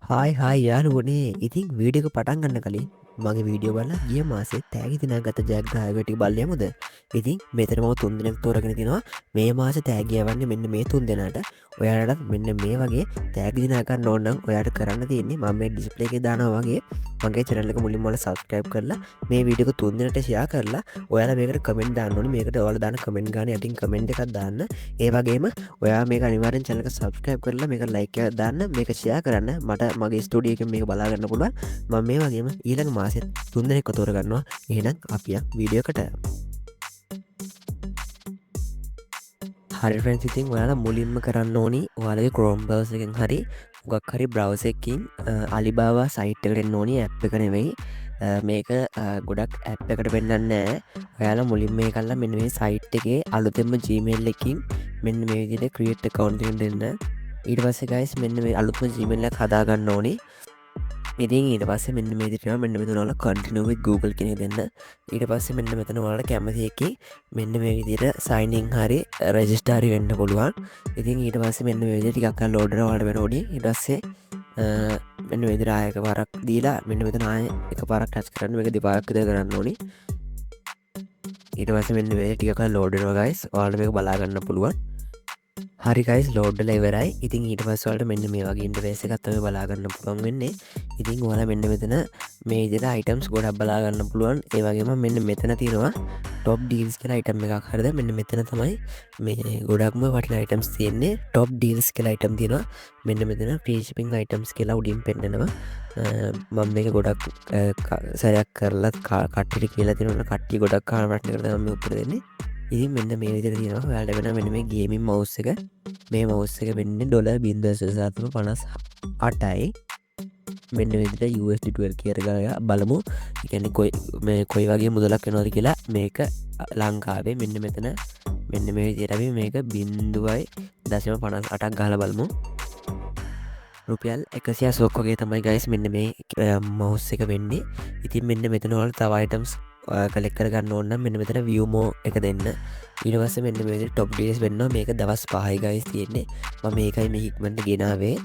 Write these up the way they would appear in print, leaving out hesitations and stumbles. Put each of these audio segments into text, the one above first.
Hi යාළුවනේ ඉතින් වීඩියක පටන් ගන්න කලින් මගේ වීඩියෝ බල ගිය මාසේ තෑගි තින ගත ජයග්‍රහයටි බල්යමුද ඉතින් මෙතරම තුන්දෙනෙක් තෝරගෙන තිනවා මේ මාස තෑගියවන්න මෙන්න මේ තුන් දෙනාට ඔයාලටත් මෙන්න මේ වගේ තෑගදිනාකන්න ඕන්නම් ඔයාට කරන්න තියන්නේ මම මේ ඩිස්පලේක දානවා වගේ මගේ චරල්ලක මුලින් මල සබස්ක්‍රයිබ් කරලා මේ වීඩියක තුන්දනට ෂයා කරලා ඔයාල මේකට කමෙන්ට දාන්නන මේකට ඔල දාන කමෙන්ට් ගන ඇතින් කමෙන්ට් එකක් දාන්න ඒවගේම ඔයා මේ අනිවාරෙන් චලක සබස්ක්‍රයිබ් කරලා මේක ලයික දාන්න මේක ෂයා කරන්න මට මගේ ස්ටඩියක මේ බලාගන්න පුළුවන් ම මේ වගේම ඊළඟ මාසෙත් තුන්දෙනෙක් තෝරගන්නවා එහෙනම් අපිය වීඩියෝකට හරිෆන්සිතින් ඔයාලා මුලින්ම කරන්න ඕනි ඔයාලගේ කරෝම්බර්සකෙන් හරි ගක් හරි බ්‍රවසකින් අලිබාවා සයිට්ටකරෙන් ඕනි ඇප් එක නෙවෙයි මේක ගොඩක් ඇප් එකට පෙන්න්නන්නෑ ඔයාලා මුලින් මේ කල්ලා මෙන්න මේ සයිට් එකේ අලුතෙම ජීමේල් එකින් මෙන්න මේ විදිහට ක්‍රියේට් කවුන්ටින් දෙන්න ඊට පස්සේ ගයිස් මෙන්න මේ අලුත්ම ජීමේල් එක හදාගන්න ඕනේ ඉතින් ඊට පස්සේ මෙන්න මේ විදිහට මෙන්න මෙතන වල කන්ටිනියු විත් Google කියන දෙන්න ඊට පස්සේ මෙන්න මෙතන වලට කැමති එකේ මෙන්න මේ විදිහට sign in හරි register හරි වෙන්න පුළුවන් ඉතින් ඊට පස්සේ මෙන්න මේ විදිහට ටිකක් අර loader වලට වෙන ඕනේ ඊට පස්සේ මෙන්න මේ විදිහට ආයෙක පාරක් දීලා මෙන්න මෙතන ආයෙ එක පාරක් ටච් කරන්න මේක දෙපාරක් විතර කරන්න ඕනේ ඊට පස්සේ මෙන්න මේ ටිකක් අර loader වෙනවා guys ඔයාලට මේක බලා ගන්න පුළුවන් හරිකයිස් ලෝඩ්ඩල ඉවරයි ඉතින් ඊට පස්වලට මෙන්න මේ වගේ ඉන්ටර්ෆේස් එකක් තමයි බලාගන්න පුළුවන් වෙන්නේ ඉතින් ඔයාලා මෙන්න මෙතන මේ විදිහට අයිටම්ස් ගොඩක් බලාගන්න පුළුවන් ඒ වගේම මෙන්න මෙතන තියෙනවා ටොප් ඩීල්ස් කියලා අයිටම් එකක් හරිද මෙන්න මෙතන තමයි මේ ගොඩක්ම වටින අයිටම්ස් තියෙන්නේ ටොප් ඩීල්ස් කියලා අයිටම් තියෙනවා මෙන්න මෙතන ෆ්‍රී ෂිපින් අයිටම්ස් කියලා උඩින් පෙන්නනවා මම මේක ගොඩක් සැරයක් කරලත් කට්ටියට කියලා තියෙනවා කට්ටිය ගොඩක් කාලකට කරලා මම උත්තර දෙන්නේ ඉතින් මෙන්න මේ විදිහට තියෙනවා ඔයාලට වෙන මෙන්න මේ ගේමින් මවුස් එක මේ මවුස් එක වෙන්නේ $0.8යි මෙන්න විදිහට USD 12 කියලා බලමු ඒ කියන්නේ කොයි වගේ මුදලක් වෙනවද කියලා මේක ලංකාවේ මෙන්න මෙතන මෙන්න මේ විදිහට අපි මේක 0.58ක් ගහලා බලමු රුපියල් 180ක් වගේ තමයි ගයිස් මෙන්න මේ මවුස් එක වෙන්නේ ඉතින් මෙන්න මෙතන වල තව අයිටම්ස් කලෙක් කරගන්න ඕන්න මෙන්න මෙතන වියමෝ එක දෙන්න ඊටවස්ස මෙන්න මේ ටොප් ඩේස් වෙන්න මේක දවස් 5යි ගයිස් තියෙන්නේ මම මේකයි මේ හික්මන්ට ගෙනාවේ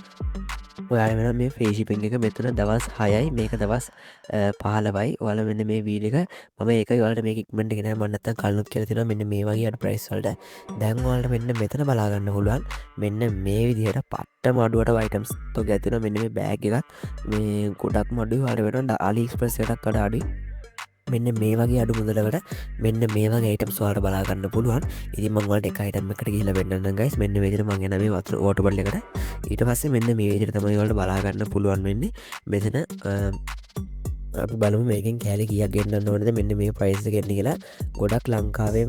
ඔයාල වෙන මේ ෆේෂිපෙන් එක මෙතන දවස් 6යි මේක දවස් 15යි ඔයාලා මෙන්න මේ වීඩියෝ එක මම ඒකයි ඔයාලට මේක ඉක්මනට ගෙනාවේ මම නැත්තම් කලිනුත් කියලා තියෙනවා මෙන්න මේ වගේ අඩ ප්‍රයිස් වලට දැන් ඔයාලට මෙන්න මෙතන බලා ගන්න පුළුවන් මෙන්න මේ විදිහට පට්ටම අඩුවට අයිටම්ස් තෝග ඇතිනවා මෙන්න මේ බෑග් එකත් මේ ගොඩක්ම අඩුයි ඔයාලට වෙනවා AliExpress එකටත් වඩා අඩුයි මෙන්න මේ වගේ අඩු මුදලකට මෙන්න මේ වගේ අයිටම්ස් වලට බලා ගන්න පුළුවන්. ඉතින් මම ඔයාලට එක අයිටම් එකකට ගිහිල්ලා වෙන්නන්නම් guys. මෙන්න මේ විදිහට මම එන මේ වතුර වෝටර් බෝටල් එකට. ඊට පස්සේ මෙන්න මේ විදිහට තමයි ඔයාලට බලා ගන්න පුළුවන් වෙන්නේ. මෙතන අපි බලමු මේකෙන් කෑලි කීයක් ගෙන්නන්න ඕනද මෙන්න මේ ප්‍රයිස් එක ගෙන්න කියලා. ගොඩක් ලංකාවේ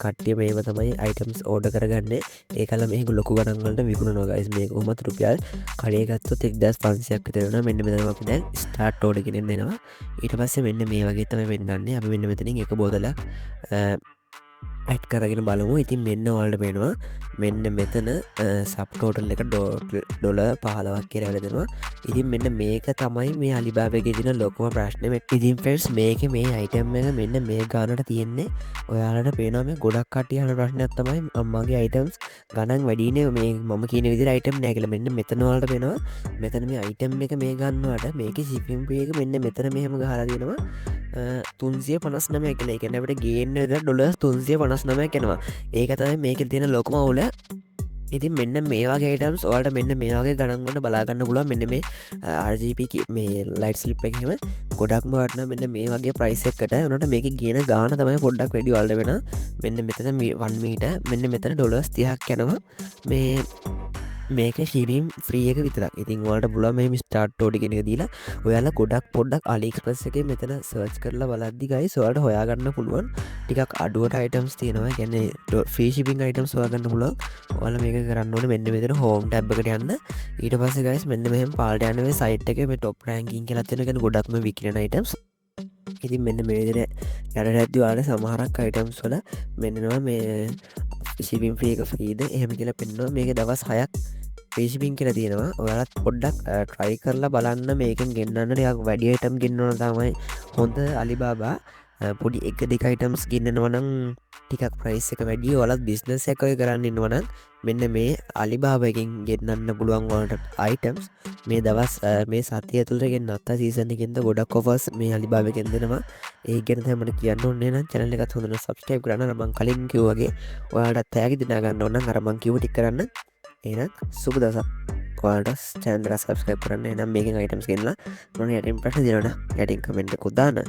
කට්ටිය මේව තමයි අයිටම්ස් ඕඩර් කරගන්නේ. ඒකල මේක ලොකු ගණන් වලට විකුණනවා guys. මේක උමත් රුපියල් කඩේ ගත්තොත් 1500ක් විතර වෙනවා. මෙන්න මෙතන අපි දැන් ස්ටාර්ට් ඕඩර් ගෙනින් දෙනවා. ඊට පස්සේ මෙන්න මේ වගේ තමයි වෙන්නන්නේ. අපි මෙන්න මෙතනින් එක බෝතලක් ඇඩ් කරගෙන බලමු. ඉතින් මෙන්න ඔයාලට පේනවා මෙන්න මෙතන සබ් ටෝටල් එක $15ක් කියලා වෙලදෙනවා. ඉතින් මෙන්න මේක තමයි මේ Alibaba එකේ තියෙන ලොකුම ප්‍රශ්නේ. ඉතින් ෆ්‍රෙන්ඩ්ස් මේකේ මේ අයිටම් එක මෙන්න මේ ගානට තියෙන්නේ. ඔයාලට පේනවා මේ ගොඩක් කට්ටිය අහන ප්‍රශ්නයක් තමයි මගේ අයිටම්ස් ගණන් වැඩිනේ මේ මම කියන විදිහට අයිටම් නෑ කියලා. මෙන්න මෙතන ඔයාලට පේනවා මෙතන මේ අයිටම් එක මේ ගන්නවට මේකේ shipping fee එක මෙන්න මෙතන මෙහෙම ගහලා තියෙනවා 359 කියලා. ඒ කියන්නේ අපිට ගේන්න $359 කෙනවා. ඒක තමයි මේකේ තියෙන ලොකුම අවුල. ඉතින් මෙන්න මේ වගේ items ඔයාලට මෙන්න මේ වගේ ගණන් වලට බලා ගන්න පුළුවන්. මෙන්න මේ RGB මේ light slip එකේම ගොඩක්ම වටිනා මෙන්න මේ වගේ price එකකට උනට මේකේ ගේන ගාන තමයි පොඩ්ඩක් වැඩි ඔයාලට වෙන. මෙන්න මෙතන 1 මීටර් මෙන්න මෙතන $30ක් යනවා. මේක shipping free එක විතරක්. ඉතින් ඔයාලට පුළුවන් මේ start order කියන එක දීලා ඔයාලා ගොඩක් පොඩ්ඩක් AliExpress එකේ මෙතන search කරලා බලද්දි guys ඔයාලට හොයාගන්න පුළුවන් ටිකක් අඩුවට items තියෙනවා. ඒ කියන්නේ free shipping items හොයාගන්න පුළුවන්. ඔයාලා මේක කරන්න ඕනේ මෙන්න මෙතන home tab එකට යන්න. ඊට පස්සේ guys මෙන්න මෙහෙම පාල්ට යන මේ site එකේ මේ top ranking කියලා තියෙන කියන්නේ ගොඩක්ම විකිරෙන items. ඉතින් මෙන්න මේ විදිහට යටටදී ඔයාලට සමහරක් items වල මෙන්නවා මේ shipping free එක free ද එහෙම කියලා පෙන්නනවා. මේක දවස් 6ක් free shipping කියලා තියෙනවා. ඔයාලත් පොඩ්ඩක් try කරලා බලන්න මේකෙන් ගෙන්නන්න ටිකක් වැඩි item ගෙන්නන තමයි හොඳ Alibaba. පොඩි එක දෙක අයිටම්ස් ගන්නවනම් ටිකක් ප්‍රයිස් එක වැඩිය ඔලත් බිස්නස් එකය කරන්න ඉන්නවනම් මෙන්න මේ අලිබාබකින් ගෙන්න්න පුළුවන් වලට අයිටම්ස් මේ දවස් මේ සතිය තුළරගෙන් අත්ත සීසනකින්ද ගොඩක් කොෆස් මේ අලිබාබකෙන් දෙෙනවා ඒ ගැන මට කියන්න ඔන්නේ නම් චැනල එකත් හොඳන සබස්ටයිප් කරන්න රබං කලින් කිව්වගේ ඔයාට තෑගි දිනාගන්න ඔන්න අරමං කිවට කරන්න ඒනක් සුබ දසක් වාට ස්ටන්ඩර සබස්කයිප් කරන්න එනම් මේක අයිටම්ස් ගෙන්ලා මොන යටින් ප්‍රශ් දිරන යටින් කමෙන්ට කොදාන්න